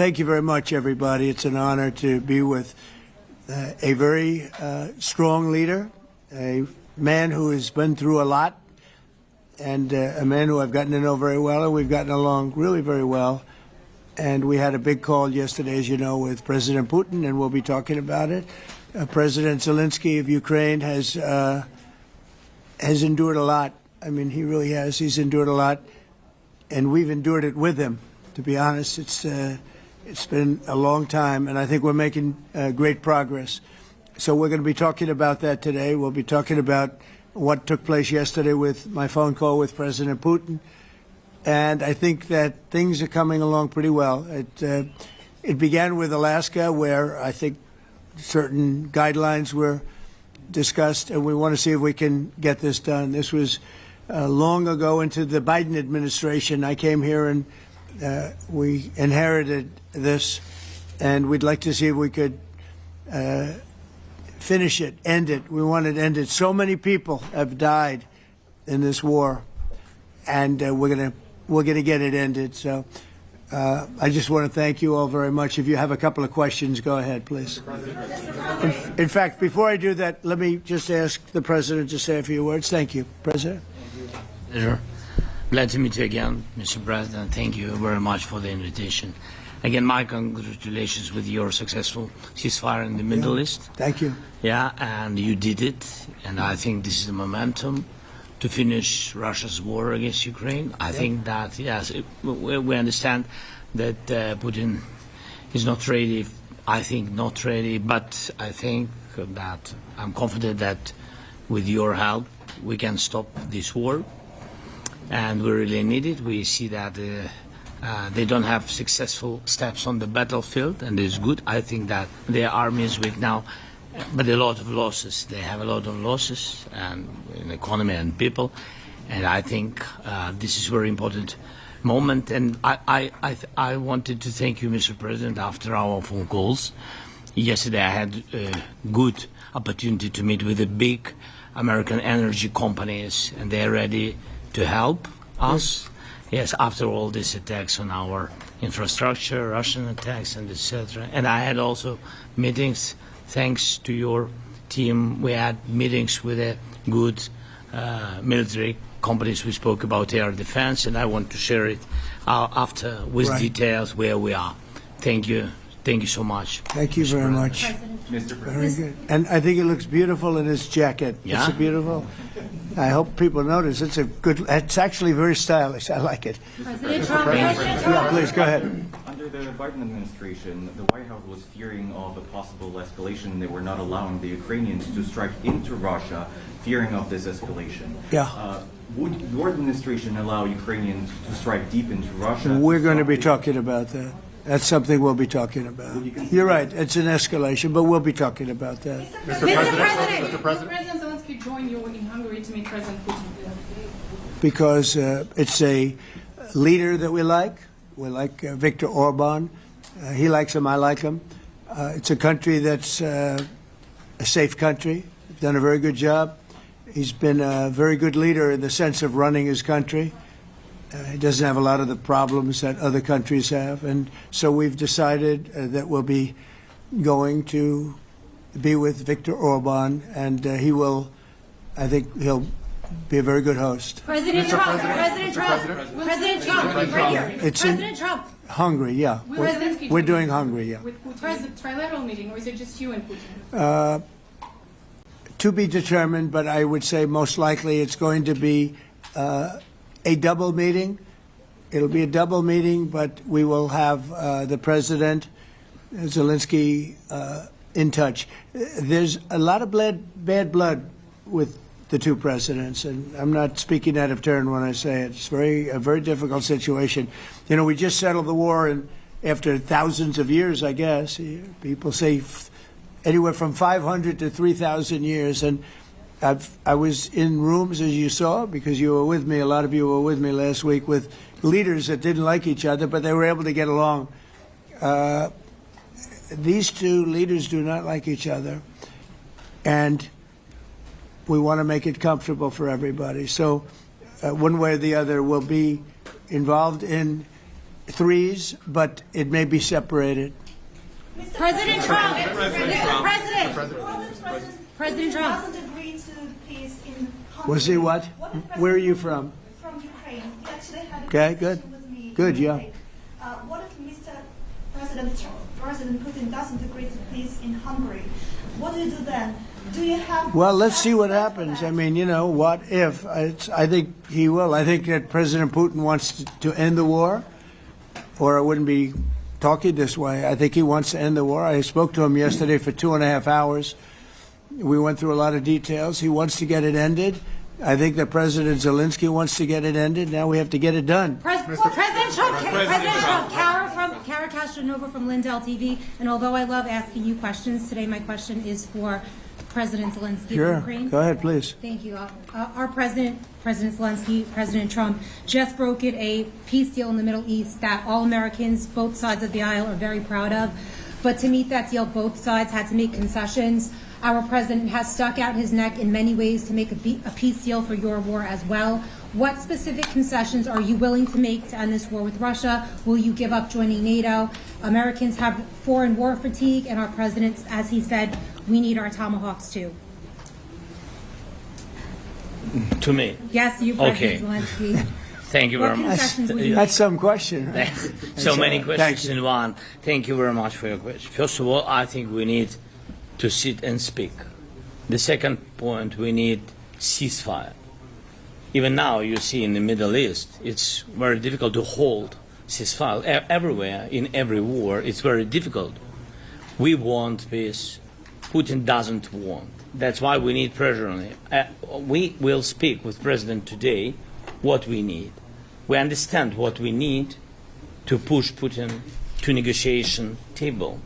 Thank you very much, everybody. It's an honor to be with a very strong leader, a man who has been through a lot, and a man who I've gotten to know very well, and we've gotten along really very well. And we had a big call yesterday, as you know, with President Putin, and we'll be talking about it. President Zelensky of Ukraine has endured a lot. I mean, he really has. He's endured a lot, and we've endured it with him. To be honest, it's been a long time, and I think we're making great progress. So we're going to be talking about that today. We'll be talking about what took place yesterday with my phone call with President Putin. And I think that things are coming along pretty well. It began with Alaska, where I think certain guidelines were discussed, and we want to see if we can get this done. This was long ago into the Biden administration. I came here and we inherited this, and we'd like to see if we could finish it, end it. We want it ended. So many people have died in this war, and we're gonna get it ended. So I just want to thank you all very much. If you have a couple of questions, go ahead, please. In fact, before I do that, let me just ask the President to say a few words. Thank you, President. Pleasure. Glad to meet you again, Mr. President. Thank you very much for the invitation. Again, my congratulations with your successful ceasefire in the Middle East. Thank you. Yeah, and you did it, and I think this is the momentum to finish Russia's war against Ukraine. I think that, yes, we understand that Putin is not ready. I think not ready, but I think that I'm confident that with your help we can stop this war, and we really need it. We see that they don't have successful steps on the battlefield, and it's good. I think that their army is weak now, but a lot of losses. They have a lot of losses, and in economy and people, and I think this is a very important moment. And I wanted to thank you, Mr. President, after our phone calls. Yesterday I had a good opportunity to meet with the big American energy companies, and they're ready to help us. Yes, after all these attacks on our infrastructure, Russian attacks, and etc. And I had also meetings. Thanks to your team, we had meetings with a good military companies. We spoke about air defense, and I want to share it after with details where we are. Thank you. Thank you so much. Thank you very much. Mr. President. Very good. And I think it looks beautiful in his jacket. Yeah? It's beautiful. I hope people notice. It's actually very stylish. I like it. President Trump. Yeah, please, go ahead. Under the Biden administration, the White House was fearing of a possible escalation. They were not allowing the Ukrainians to strike into Russia, fearing of this escalation. Yeah. Would your administration allow Ukrainians to strike deep into Russia? We're going to be talking about that. That's something we'll be talking about. You're right. It's an escalation, but we'll be talking about that. Mr. President. Mr. President Zelensky joined you in Hungary to meet President Putin. Because it's a leader that we like. We like Viktor Orban. He likes him. I like him. It's a country that's a safe country. Done a very good job. He's been a very good leader in the sense of running his country. He doesn't have a lot of the problems that other countries have. And so we've decided that we'll be going to be with Viktor Orban, and I think he'll be a very good host. President Trump. President Trump. President Trump. It's President Trump. Hungary, yeah. We're doing Hungary, yeah. With Putin, trilateral meeting, or is it just you and Putin? To be determined, but I would say most likely it's going to be a double meeting. It'll be a double meeting, but we will have the President, Zelensky, in touch. There's a lot of bad blood with the two presidents, and I'm not speaking out of turn when I say it. It's a very difficult situation. You know, we just settled the war, and after thousands of years, I guess. People say anywhere from 500 to 3,000 years, and I was in rooms, as you saw, because you were with me, a lot of you were with me last week, with leaders that didn't like each other, but they were able to get along. These two leaders do not like each other, and we want to make it comfortable for everybody. So one way or the other, we'll be involved in threes, but it may be separated. President Trump, Mr. President, President Trump. Doesn't agree to peace in Hungary. Was he what? Where are you from? From Ukraine. He actually had a Okay, conversation good. with me. Good, yeah. What if President Putin doesn't agree to peace in Hungary? What do you do then? Do you have? Well, let's see what steps for happens. that? I mean, you know, what if? I think he will. I think that President Putin wants to end the war, or it wouldn't be talking this way. I think he wants to end the war. I spoke to him yesterday for 2.5 hours. We went through a lot of details. He wants to get it ended. I think that President Zelensky wants to get it ended. Now we have to get it done. President Trump, Kara Castronova from Lindell TV. And although I love asking you questions, today my question is for President Zelensky of Sure. Ukraine. Go ahead, please. Thank you. Our President Zelensky, President Trump, just brokered a peace deal in the Middle East that all Americans, both sides of the aisle, are very proud of. But to meet that deal, both sides had to make concessions. Our president has stuck out his neck in many ways to make a peace deal for your war as well. What specific concessions are you willing to make to end this war with Russia? Will you give up joining NATO? Americans have foreign war fatigue, and our president, as he said, we need our tomahawks too. To me. Yes, you, Okay. President Zelensky. Thank you very What much. concessions will you That's some question. So many Thank questions you. in one. Thank you very much for your question. First of all, I think we need to sit and speak. The second point, we need ceasefire. Even now, you see in the Middle East, it's very difficult to hold ceasefire. Everywhere, in every war, it's very difficult. We want peace. Putin doesn't want. That's why we need pressure on him. We will speak with President today what we need. We understand what we need to push Putin to negotiation table.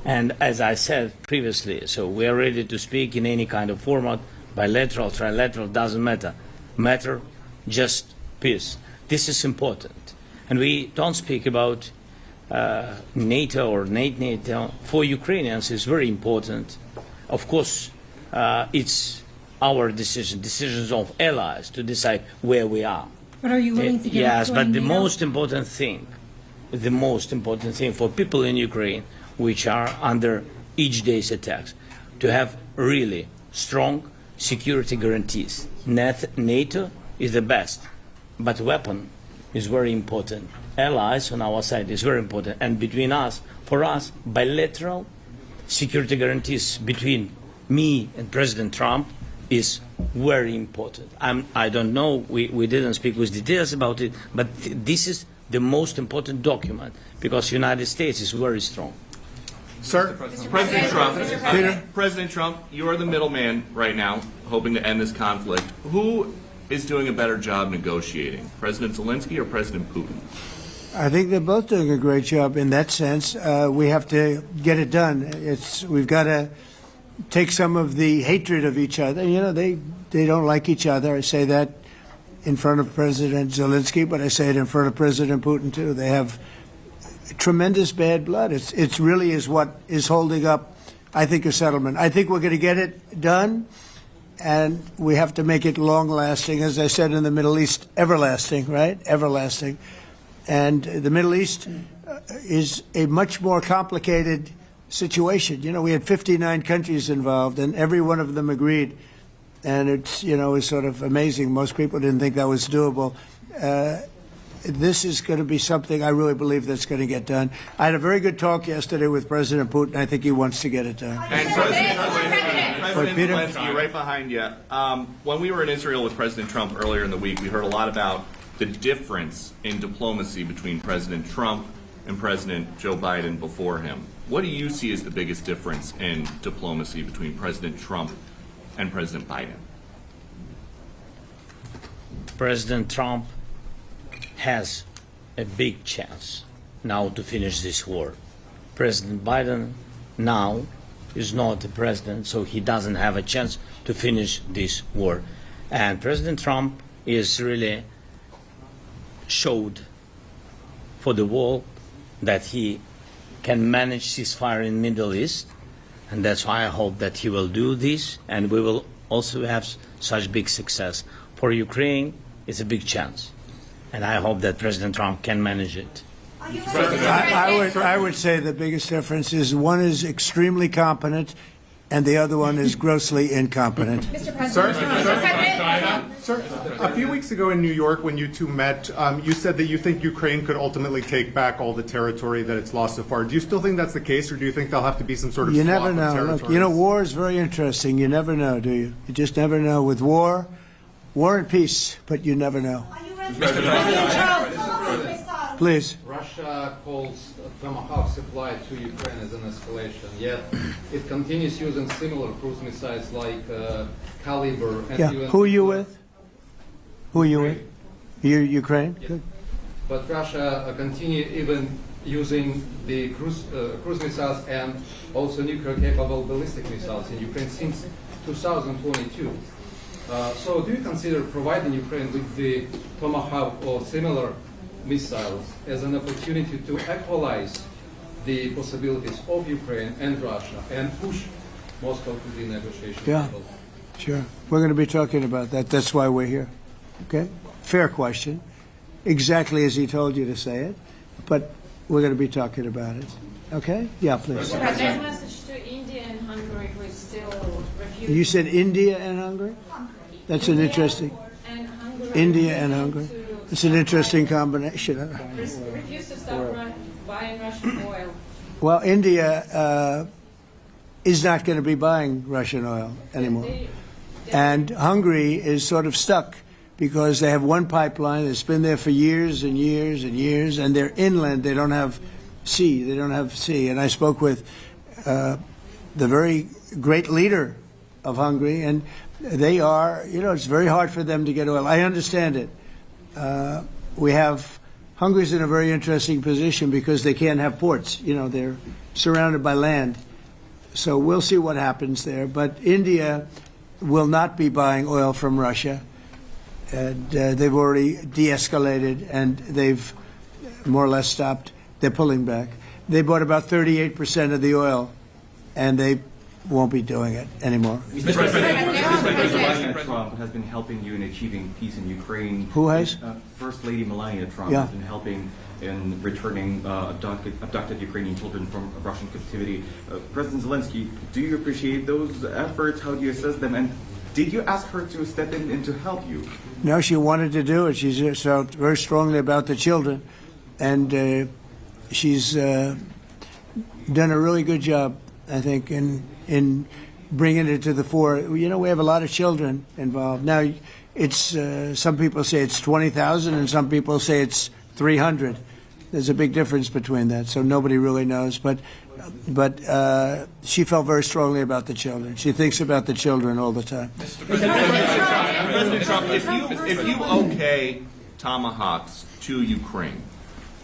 And as I said previously, so we are ready to speak in any kind of format, bilateral, trilateral, doesn't matter. Matter just peace. This is important. And we don't speak about NATO or NATO. For Ukrainians, it's very important. Of course, it's our decision, decisions of allies to decide where we are. But are you willing to give Yes, up but joining the NATO? most important thing for people in Ukraine, which are under each day's attacks, to have really strong security guarantees. NATO is the best, but weapon is very important. Allies on our side is very important, and between us, for us, bilateral security guarantees between me and President Trump is very important. I don't know, we didn't speak with details about it, but this is the most important document because the United States is very strong. Sir, President Trump, you are the middleman right now, hoping to end this conflict. Who is doing a better job negotiating, President Zelensky or President Putin? I think they're both doing a great job in that sense. We have to get it done. We've got to take some of the hatred of each other. You know, they don't like each other. I say that in front of President Zelensky, but I say it in front of President Putin too. They have tremendous bad blood. It's really is what is holding up, I think, a settlement. I think we're going to get it done, and we have to make it long-lasting. As I said in the Middle East, everlasting, right? Everlasting. And the Middle East is a much more complicated situation. You know, we had 59 countries involved, and every one of them agreed. And it's, you know, it's sort of amazing. Most people didn't think that was doable. This is going to be something I really believe that's going to get done. I had a very good talk yesterday with President Putin. I think he wants to get it done. And President Peter? Zelensky, right behind you. When we were in Israel with President Trump earlier in the week, we heard a lot about the difference in diplomacy between President Trump and President Joe Biden before him. What do you see as the biggest difference in diplomacy between President Trump and President Biden? President Trump has a big chance now to finish this war. President Biden now is not the president, so he doesn't have a chance to finish this war. And President Trump is really showed for the world that he can manage ceasefire in Middle East, and that's why I hope that he will do this, and we will also have such big success. For Ukraine, it's a big chance, and I hope that President Trump can manage it. Are you ready? I would say the biggest difference is one is extremely competent and the other one is grossly incompetent. Mr. President. Mr. President. Sir, a few weeks ago in New York, when you two met, you said that you think Ukraine could ultimately take back all the territory that it's lost so far. Do you still think that's the case, or do you think there'll have to be some sort of You swap never of know. territories? Look, you know, war is very interesting. You never know, do you? You just never know. With war and peace, but you never know. Are you ready? President Trump, missile. Please. Russia calls Tomahawk supply to Ukraine as an escalation, yet it continues using similar cruise missiles like Caliber. And Yeah. even- Who are you with? Who are you with? You Ukraine? Yeah. Good. But Russia continue even using the cruise missiles and also nuclear-capable ballistic missiles in Ukraine since 2022. So do you consider providing Ukraine with the Tomahawk or similar missiles as an opportunity to equalize the possibilities of Ukraine and Russia and push Moscow to the negotiation Yeah. table? Sure. We're going to be talking about that. That's why we're here. Okay? Fair question. Exactly as he told you to say it. But we're going to be talking about it. Okay? Yeah, please. Mr. President, message to India and Hungary, who is still refusing. You said India and Hungary? That's an interesting. And Hungary India and Hungary. It's an interesting combination. refuse to stop buying Russian oil. Well, India is not going to be buying Russian oil anymore. And Hungary is sort of stuck because they have one pipeline that's been there for years and years and years, and they're inland. They don't have sea. They don't have sea. And I spoke with the very great leader of Hungary, and they are, you know, it's very hard for them to get oil. I understand it. Hungary's in a very interesting position because they can't have ports. You know, they're surrounded by land. So we'll see what happens there. But India will not be buying oil from Russia. And they've already de-escalated, and they've more or less stopped. They're pulling back. They bought about 38% of the oil, and they won't be doing it anymore. Mr. President Trump has been helping you in achieving peace in Ukraine. Who has? First Lady Melania Trump Yeah. has been helping in returning abducted Ukrainian children from Russian captivity. President Zelensky, do you appreciate those efforts? How do you assess them? And did you ask her to step in and to help you? No, she wanted to do it. She just felt very strongly about the children, and she's done a really good job, I think, in bringing it to the fore. You know, we have a lot of children involved. Now, it's some people say it's 20,000, and some people say it's 300. There's a big difference between that, so nobody really knows. But she felt very strongly about the children. She thinks about the children all the time. President Trump, if you okay Tomahawks to Ukraine,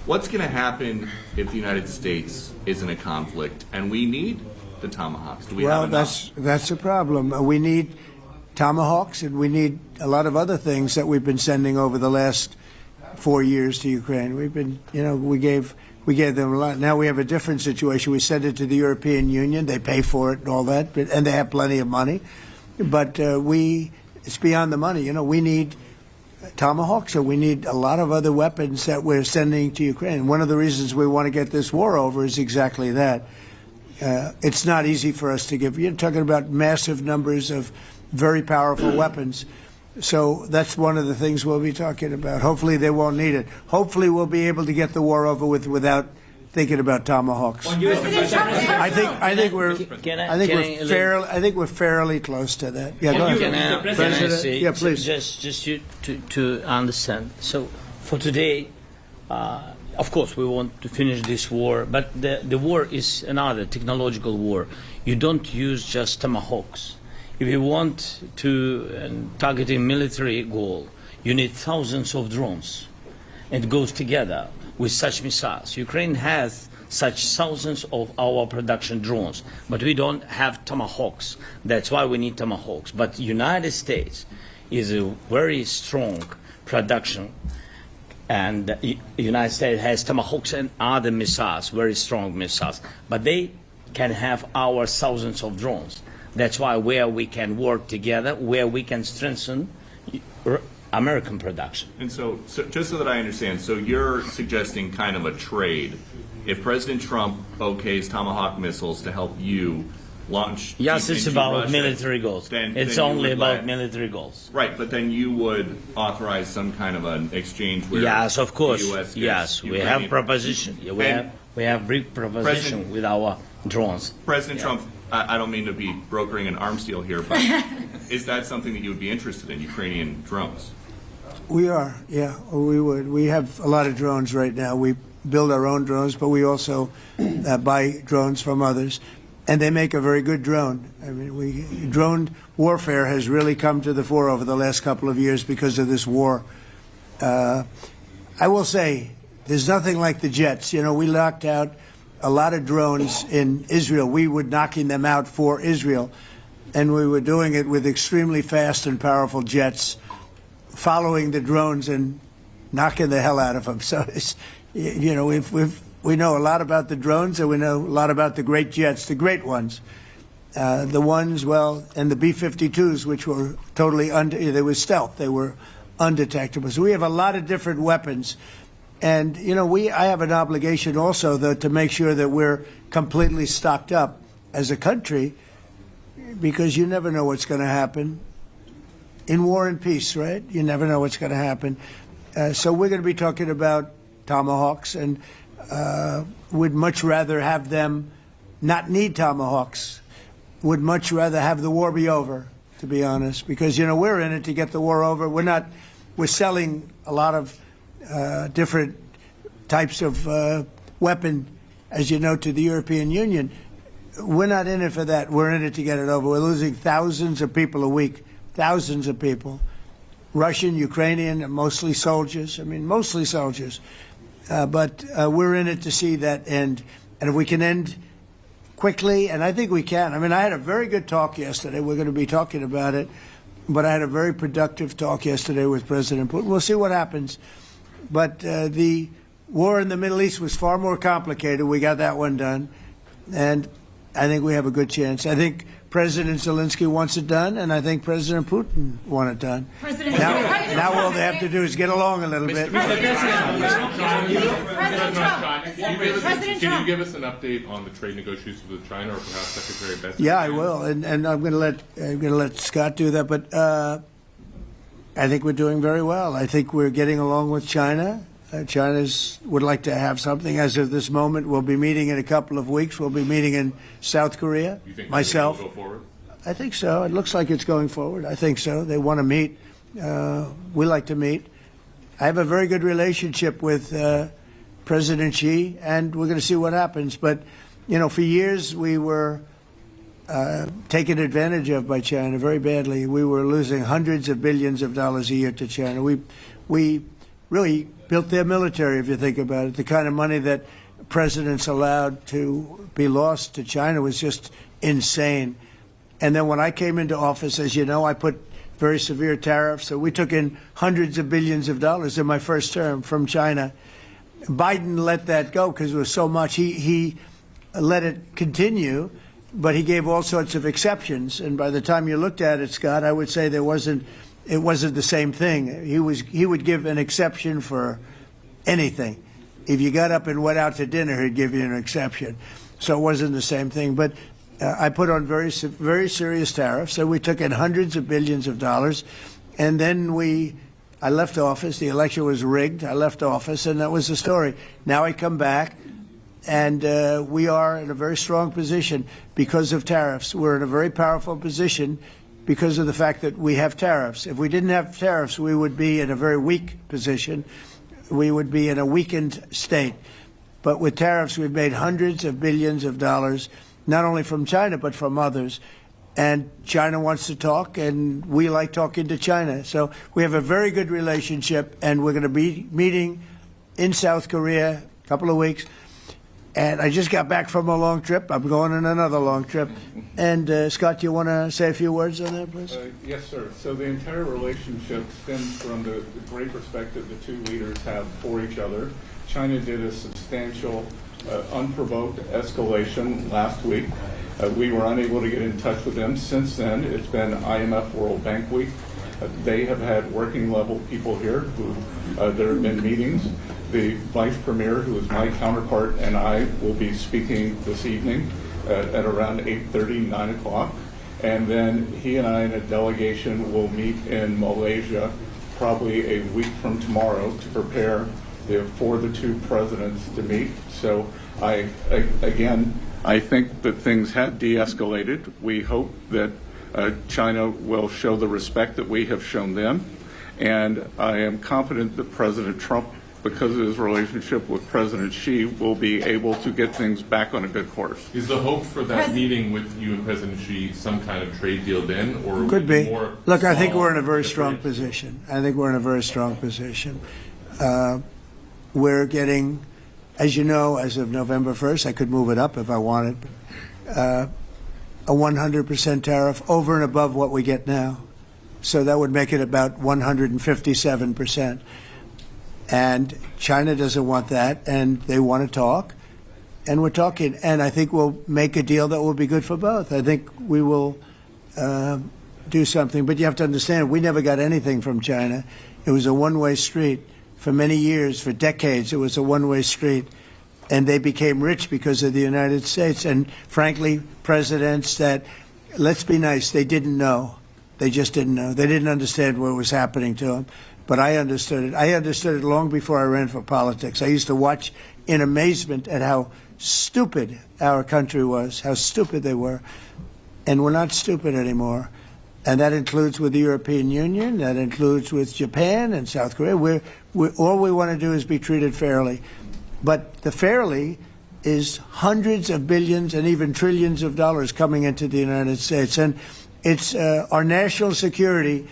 what's going to happen if the United States is in a conflict and we need the Tomahawks? Do we have enough? That's a problem. We need Tomahawks, and we need a lot of other things that we've been sending over the last 4 years to Ukraine. We've been, you know, we gave them a lot. Now we have a different situation. We send it to the European Union. They pay for it and all that, and they have plenty of money. But it's beyond the money. You know, we need Tomahawks, or we need a lot of other weapons that we're sending to Ukraine. One of the reasons we want to get this war over is exactly that. It's not easy for us to give. You're talking about massive numbers of very powerful weapons. So that's one of the things we'll be talking about. Hopefully they won't need it. Hopefully we'll be able to get the war over with without thinking about Tomahawks. I think we're fairly close to that. Yeah, go ahead. Can I say, yeah, please. Just to understand. So for today, of course, we want to finish this war, but the war is another technological war. You don't use just Tomahawks. If you want to target a military goal, you need thousands of drones. It goes together with such missiles. Ukraine has such thousands of our production drones, but we don't have Tomahawks. That's why we need Tomahawks. But United States is a very strong production, and the United States has Tomahawks and other missiles, very strong missiles, but they can have our thousands of drones. That's why where we can work together, where we can strengthen American production. And so just so that I understand, so you're suggesting kind of a trade. If President Trump okays Tomahawk missiles to help you launch Yes, it's into about Russia, military goals. then It's you only would about let- military goals. Right, but then you would authorize some kind of an exchange where Yes, of course. the U.S. gets Yes, we have Ukrainian- proposition. Yeah, And we have big proposition President- with our drones. President Trump, I don't mean to be brokering an arms deal here, but is that something that you would be interested in, Ukrainian drones? We are, yeah, we would. We have a lot of drones right now. We build our own drones, but we also buy drones from others, and they make a very good drone. I mean, drone warfare has really come to the fore over the last couple of years because of this war. I will say, there's nothing like the jets. You know, we knocked out a lot of drones in Israel. We were knocking them out for Israel, and we were doing it with extremely fast and powerful jets, following the drones and knocking the hell out of them. So, it's, you know, we know a lot about the drones, and we know a lot about the great jets, the great ones. The ones, well, and the B-52s, which were totally they were stealth. They were undetectable. So we have a lot of different weapons. And, you know, I have an obligation also, though, to make sure that we're completely stocked up as a country, because you never know what's going to happen. In war and peace, right? You never know what's going to happen. So we're going to be talking about Tomahawks, and would much rather have them not need Tomahawks. Would much rather have the war be over, to be honest, because, you know, we're in it to get the war over. We're selling a lot of different types of weapon, as you know, to the European Union. We're not in it for that. We're in it to get it over. We're losing thousands of people a week. Thousands of people, Russian, Ukrainian, mostly soldiers. I mean, mostly soldiers. But we're in it to see that end. And if we can end quickly, and I think we can. I mean, I had a very good talk yesterday. We're going to be talking about it. But I had a very productive talk yesterday with President Putin. We'll see what happens. But the war in the Middle East was far more complicated. We got that one done. And I think we have a good chance. I think President Zelensky wants it done, and I think President Putin wants it done. Now all they have to do is get along a little bit. Can you give us an update on the trade negotiations with China, or perhaps Secretary Bessent? Yeah, I will, and I'm going to let Scott do that. But I think we're doing very well. I think we're getting along with China. China would like to have something. As of this moment, we'll be meeting in a couple of weeks. We'll be meeting in South Korea. You think myself. Will go forward? I think so. It looks like it's going forward. I think so. They want to meet. We like to meet. I have a very good relationship with President Xi, and we're going to see what happens. But, you know, for years we were taken advantage of by China very badly. We were losing hundreds of billions of dollars a year to China. We really built their military, if you think about it. The kind of money that presidents allowed to be lost to China was just insane. And then when I came into office, as you know, I put very severe tariffs. So we took in hundreds of billions of dollars in my first term from China. Biden let that go because it was so much. He let it continue, but he gave all sorts of exceptions. And by the time you looked at it, Scott, I would say it wasn't the same thing. He would give an exception for anything. If you got up and went out to dinner, he'd give you an exception. So it wasn't the same thing. But I put on very serious tariffs. So we took in hundreds of billions of dollars, and then I left office. The election was rigged. I left office, and that was the story. Now I come back, and we are in a very strong position because of tariffs. We're in a very powerful position because of the fact that we have tariffs. If we didn't have tariffs, we would be in a very weak position. We would be in a weakened state. But with tariffs, we've made hundreds of billions of dollars, not only from China, but from others. And China wants to talk, and we like talking to China. So we have a very good relationship, and we're going to be meeting in South Korea a couple of weeks. And I just got back from a long trip. I'm going on another long trip. And Scott, you want to say a few words on that, please? Yes, sir. So the entire relationship stems from the great respect that the two leaders have for each other. China did a substantial, unprovoked escalation last week. We were unable to get in touch with them. Since then, it's been IMF World Bank Week. They have had working level people here who there have been meetings. The vice premier, who is my counterpart, and I will be speaking this evening at around 8:30, 9 o'clock. And then he and I and a delegation will meet in Malaysia probably a week from tomorrow to prepare for the two presidents to meet. So I think that things have de-escalated. We hope that China will show the respect that we have shown them. And I am confident that President Trump, because of his relationship with President Xi, will be able to get things back on a good course. Is the hope for that meeting with you and President Xi some kind of trade deal then, or Could be. More Look, I think small we're in a very strong position. I think we're in a very strong position. We're getting, as you know, as of November 1st, I could move it up if I wanted, a 100% tariff over and above what we get now. So that would make it about 157%. And China doesn't want that, and they want to talk, and we're talking. And I think we'll make a deal that will be good for both. I think we will do something. But you have to understand, we never got anything from China. It was a one-way street. For many years, for decades, it was a one-way street. And they became rich because of the United States. And frankly, presidents that, let's be nice, they didn't know. They just didn't know. They didn't understand what was happening to them. But I understood it. I understood it long before I ran for politics. I used to watch in amazement at how stupid our country was, how stupid they were. And we're not stupid anymore. And that includes with the European Union. That includes with Japan and South Korea. All we want to do is be treated fairly. But the fairly is hundreds of billions and even trillions of dollars coming into the United States. And it's our national security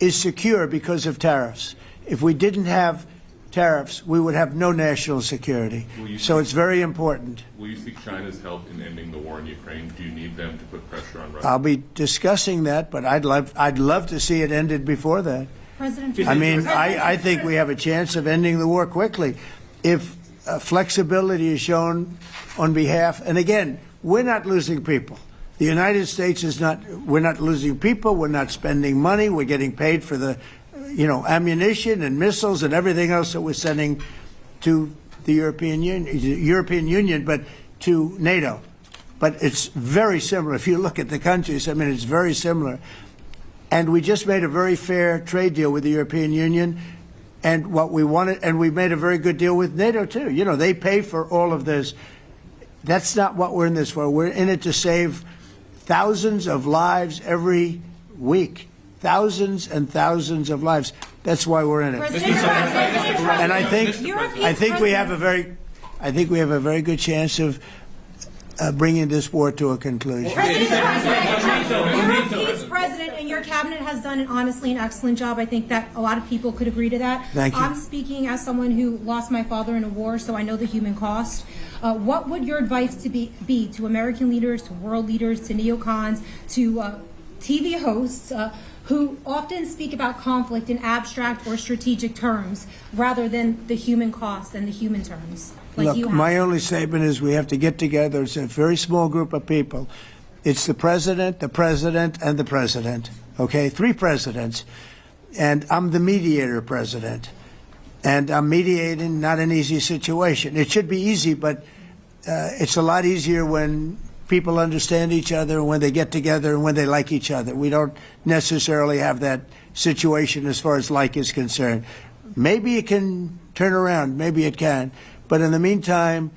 is secure because of tariffs. If we didn't have tariffs, we would have no national security. So it's very important. Will you seek China's help in ending the war in Ukraine? Do you need them to put pressure on Russia? I'll be discussing that, but I'd love to see it ended before that. I mean, I think we have a chance of ending the war quickly if flexibility is shown on behalf. And again, we're not losing people. The United States is not. We're not losing people. We're not spending money. We're getting paid for the, ammunition and missiles and everything else that we're sending to the European Union, but to NATO. But it's very similar. If you look at the countries, I mean, it's very similar. And we just made a very fair trade deal with the European Union, and what we wanted, and we made a very good deal with NATO too. They pay for all of this. That's not what we're in this for. We're in it to save thousands of lives every week. Thousands and thousands of lives. That's why we're in it. And I think we have a very good chance of bringing this war to a conclusion. Europe's president and your cabinet has done honestly an excellent job. I think that a lot of people could agree to that. Thank you. I'm speaking as someone who lost my father in a war, so I know the human cost. What would your advice be to American leaders, to world leaders, to neocons, to TV hosts who often speak about conflict in abstract or strategic terms rather than the human cost and the human terms? Look, my only statement is we have to get together. It's a very small group of people. It's the president, and the president. Okay, 3 presidents. And I'm the mediator president. And I'm mediating not an easy situation. It should be easy, but it's a lot easier when people understand each other, when they get together, and when they like each other. We don't necessarily have that situation as far as like is concerned. Maybe it can turn around. Maybe it can. But in the meantime,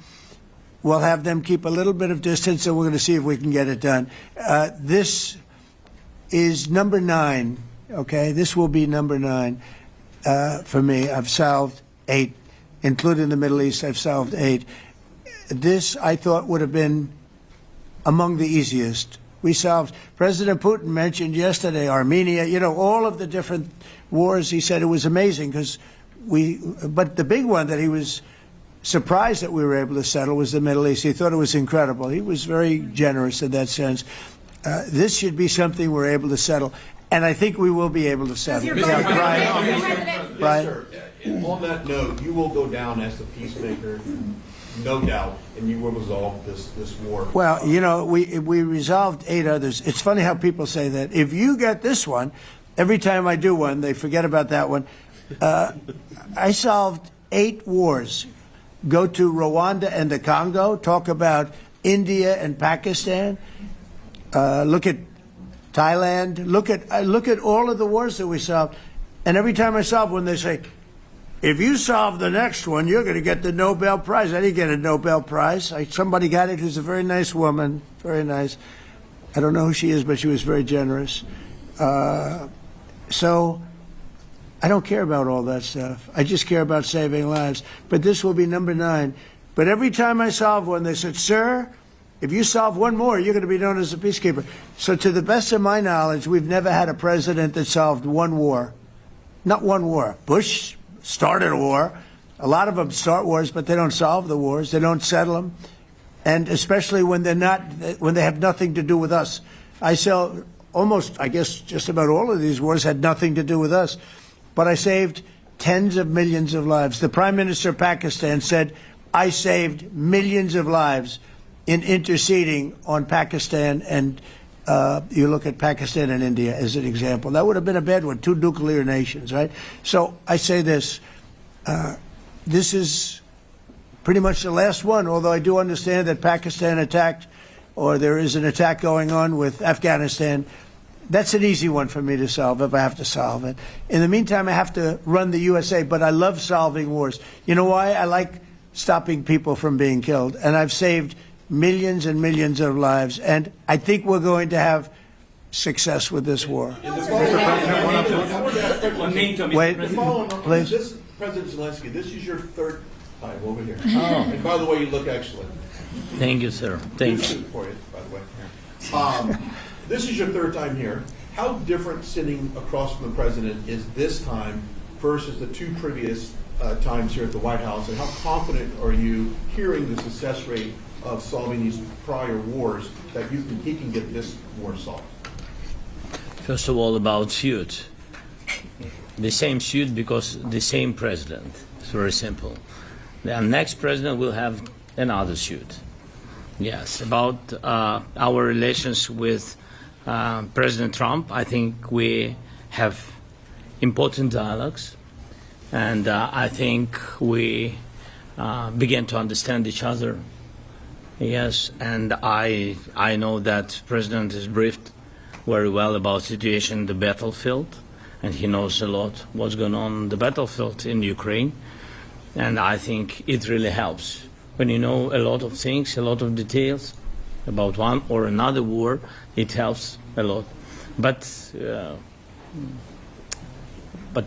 we'll have them keep a little bit of distance, and we're going to see if we can get it done. This is number 9, okay? This will be number 9 for me. I've solved 8, including the Middle East. I've solved 8. This, I thought, would have been among the easiest. We solved. President Putin mentioned yesterday Armenia, all of the different wars. He said it was amazing but the big one that he was surprised that we were able to settle was the Middle East. He thought it was incredible. He was very generous in that sense. This should be something we're able to settle, and I think we will be able to settle. Yes, sir. On that note, you will go down as the peacemaker, no doubt, and you will resolve this war. Well, we resolved 8 others. It's funny how people say that. If you get this one, every time I do one, they forget about that one. I solved 8 wars. Go to Rwanda and the Congo, talk about India and Pakistan, look at Thailand, look at all of the wars that we solved. And every time I solve one, they say, if you solve the next one, you're going to get the Nobel Prize. I didn't get a Nobel Prize. Somebody got it who's a very nice woman, very nice. I don't know who she is, but she was very generous. So I don't care about all that stuff. I just care about saving lives. But this will be number 9. But every time I solve one, they said, sir, if you solve one more, you're going to be known as a peacekeeper. So to the best of my knowledge, we've never had a president that solved one war. Not one war. Bush started a war. A lot of them start wars, but they don't solve the wars. They don't settle them. And especially when they have nothing to do with us. I guess just about all of these wars had nothing to do with us. But I saved tens of millions of lives. The Prime Minister of Pakistan said, I saved millions of lives in interceding on Pakistan, and you look at Pakistan and India as an example. That would have been a bad one, 2 nuclear nations, right? So I say this, this is pretty much the last one, although I do understand that Pakistan attacked, or there is an attack going on with Afghanistan. That's an easy one for me to solve if I have to solve it. In the meantime, I have to run the USA, but I love solving wars. You know why? I like stopping people from being killed, and I've saved millions and millions of lives, and I think we're going to have success with this war. Wait, please. This, President Zelensky, this is your 3rd time over here. Oh. And by the way, you look excellent. Thank you, sir. Thank you. For you, by the way. This is your 3rd time here. How different sitting across from the president is this time versus the 2 previous times here at the White House, and how confident are you hearing the success rate of solving these prior wars that he can get this war solved? First of all, about suit. The same suit because the same president. It's very simple. The next president will have another suit. Yes, about our relations with President Trump, I think we have important dialogues, and I think we begin to understand each other. Yes, and I know that President is briefed very well about the situation in the battlefield, and he knows a lot what's going on the battlefield in Ukraine, and I think it really helps. When you know a lot of things, a lot of details about one or another war, it helps a lot. But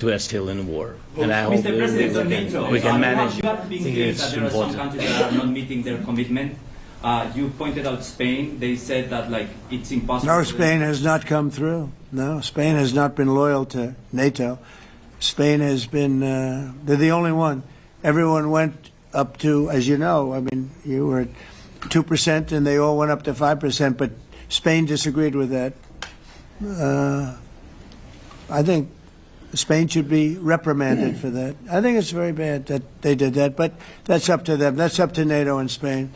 we are still in war, and I hope we can manage. I think it's there are some important. countries that are not meeting their commitment. You pointed out Spain. They said that it's impossible. No, Spain has not come through. No, Spain has not been loyal to NATO. Spain has been, they're the only one. Everyone went up to, as you know, I mean, you were at 2% and they all went up to 5%, but Spain disagreed with that. I think Spain should be reprimanded for that. I think it's very bad that they did that, but that's up to them. That's up to NATO and Spain.